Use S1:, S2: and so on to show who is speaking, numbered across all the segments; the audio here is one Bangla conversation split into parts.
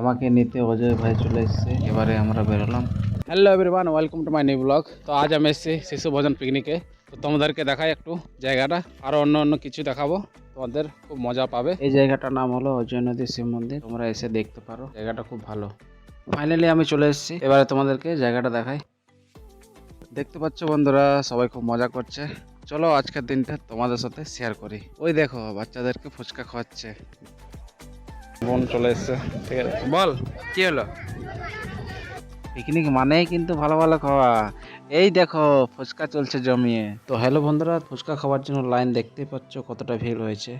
S1: আমাকে নিতে অজয় ভাই চলে এসেছে, এবারে আমরা বেরোলাম। Hello everyone, welcome to my new blog. তো আজ আমি এসেছি শিশু ভোজন পিকনিকে। তো তোমাদেরকে দেখাই একটু জায়গাটা, আরো অন্য কিছু দেখাবো, তোমাদের খুব মজা পাবে। এই জায়গাটার নাম হলো অজয় নদী শিব মন্দির, তোমরা এসে দেখতে পারো, জায়গাটা খুব ভালো। ফাইনালি আমি চলে এসেছি, এবারে তোমাদেরকে জায়গাটা দেখাই। দেখতে পাচ্ছ বন্ধুরা, সবাই খুব মজা করছে। চলো আজকের দিনটা তোমাদের সাথে শেয়ার করি। ওই দেখো বাচ্চাদেরকে ফুচকা খাওয়াচ্ছে, বোন চলে এসছে। ঠিক আছে, বল কি হলো? পিকনিক মানেই কিন্তু ভালো ভালো খাওয়া। এই দেখো ফুচকা চলছে জমিয়ে। তো হ্যালো বন্ধুরা, ফুচকা খাওয়ার জন্য লাইন দেখতে পাচ্ছ কতটা ভিড় হয়েছে।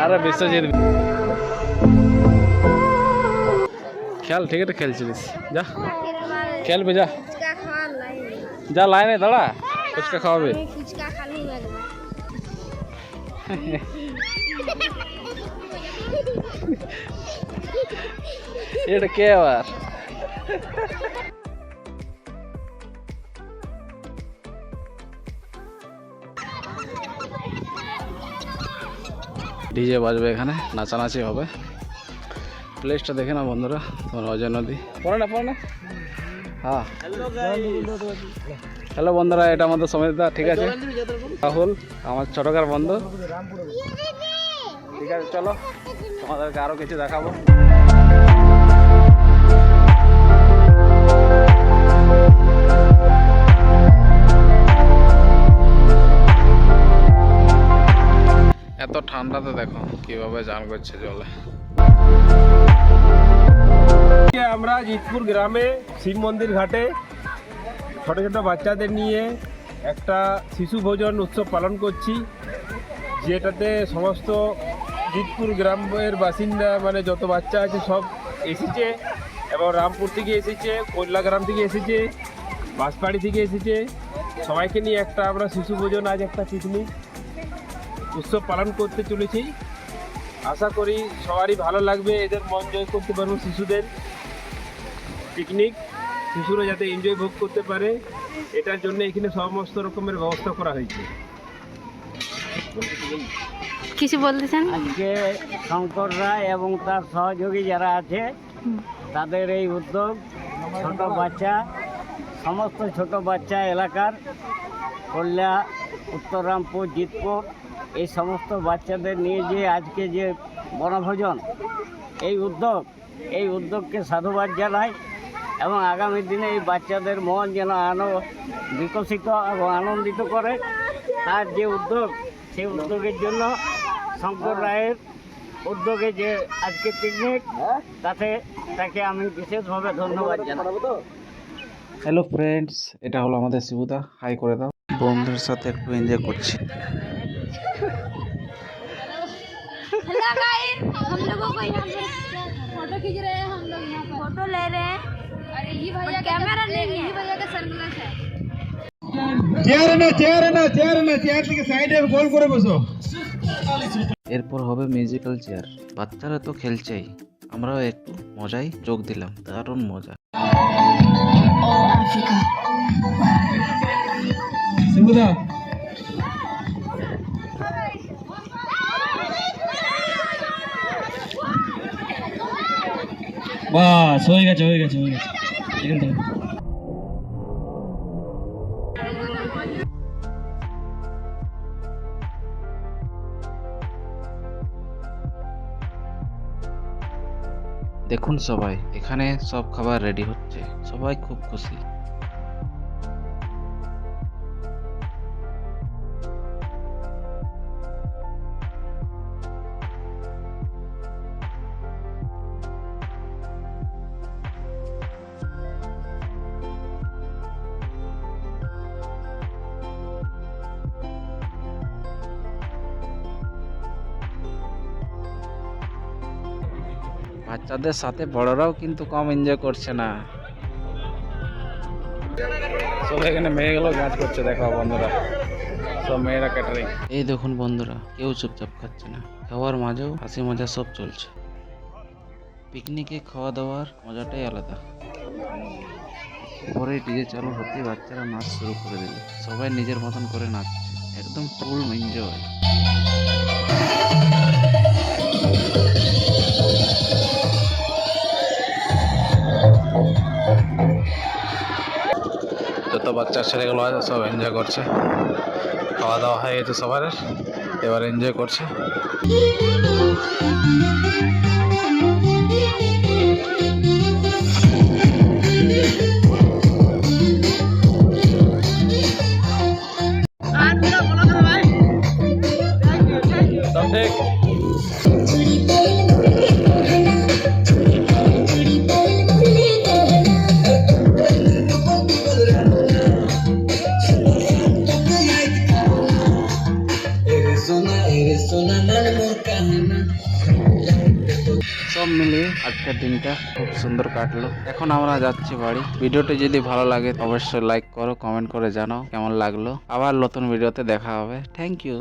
S1: আরে বিশ্বজিৎ খেল, ঠিক আছে খেলছিলিস, যা খেলবে, যা যা লাইনে দাঁড়া, ফুচকা খাওয়াবে। এটা কে আবার? ডিজে বাজবে, এখানে নাচানাচি হবে। প্লেসটা দেখে না বন্ধুরা, তোমার অজয় নদী। পড়ে না হ্যাঁ। হ্যালো বন্ধুরা, এটা আমাদের সমিতা, ঠিক আছে রাহুল আমার ছোটকার বন্ধু। ঠিক আছে চলো তোমাদেরকে আরো কিছু দেখাবো। এত ঠান্ডাতে দেখো কিভাবে চান করছে জলে।
S2: আমরা জিতপুর গ্রামে শিব মন্দির ঘাটে ছোট ছোট বাচ্চাদের নিয়ে একটা শিশু ভোজন উৎসব পালন করছি, যেটাতে সমস্ত জিতপুর গ্রামের বাসিন্দা মানে যত বাচ্চা আছে সব এসেছে, এবং রামপুর থেকে এসেছে, কৈলা গ্রাম থেকে এসেছে, বাঁশবাড়ি থেকে এসেছে। সবাইকে নিয়ে একটা আমরা শিশু ভোজন, আজ একটা পিকনিক উৎসব পালন করতে চলেছি। আশা করি সবারই ভালো লাগবে, এদের মন জয় করতে পারবো। শিশুদের পিকনিক, শিশুরা যাতে এনজয় ভোগ করতে পারে, এটার জন্য এখানে সমস্ত রকমের ব্যবস্থা করা হয়েছে।
S3: কিছু বলতেছেন?
S4: আজকে শঙ্কর রায় এবং তার সহযোগী যারা আছে তাদের এই উদ্যোগ, ছোট বাচ্চা, সমস্ত ছোট বাচ্চা এলাকার কল্যা, উত্তররামপুর, জিতপুর, এই সমস্ত বাচ্চাদের নিয়ে যে আজকে যে বনভোজন এই উদ্যোগকে সাধুবাদ জানাই, এবং আগামী দিনে এই বাচ্চাদের মন যেন বিকশিত এবং আনন্দিত করে। আর যে উদ্যোগ, সেই উদ্যোগের জন্য শঙ্কর রায়ের উদ্যোগে যে আজকে পিকনিক, তাকে আমি বিশেষভাবে ধন্যবাদ জানাই।
S1: হ্যালো ফ্রেন্ডস, এটা হলো আমাদের শিবুদা, হাই করে দাও। বন্ধুদের সাথে একটু এনজয় করছি।
S3: हेलो गाइस, हम लोगों को यहाँ पे फोटो खींच रहे हैं, हम लोग यहाँ फोटो ले रहे हैं। अरे ये भैया कैमरा नहीं है, ये भैया का सनग्लास है।
S2: চেয়ার থেকে সাইডে গোল করে বসো।
S1: এরপর হবে মিউজিক্যাল চেয়ার। বাচ্চারা তো খেলছেই, আমরাও একটু মজাই যোগ দিলাম, দারুণ মজা।
S2: শিবুদা বাস হয়ে গেছে এখান থেকে।
S1: দেখুন সবাই, এখানে সব খাবার রেডি হচ্ছে, সবাই খুব খুশি। বাচ্চাদের সাথে বড়রাও কিন্তু কম এনজয় করছে না। সব এখানে মেয়েগুলো কাজ করছে, দেখো বন্ধুরা, সব মেয়েরা ক্যাটারিং। এই দেখুন বন্ধুরা, কেউ চুপচাপ খাচ্ছে না, খাওয়ার মাঝেও হাসি মজা সব চলছে। পিকনিকে খাওয়া দাওয়ার মজাটাই আলাদা। পরে ডিজে চালু হতে বাচ্চারা নাচ শুরু করে দিল, সবাই নিজের মতন করে নাচছে, একদম ফুল এনজয়। যত বাচ্চা ছেলেগুলো আছে সব এনজয় করছে, খাওয়া দাওয়া হয়ে গেছে সবার, এবার এনজয় করছে। সব ঠিক। সব মিলিয়ে আজকের দিনটা খুব সুন্দর কাটলো। এখন আমরা যাচ্ছি বাড়ি। ভিডিওটি যদি ভালো লাগে অবশ্যই লাইক করো, কমেন্ট করে জানাও কেমন লাগলো। আবার নতুন ভিডিওতে দেখা হবে। Thank you.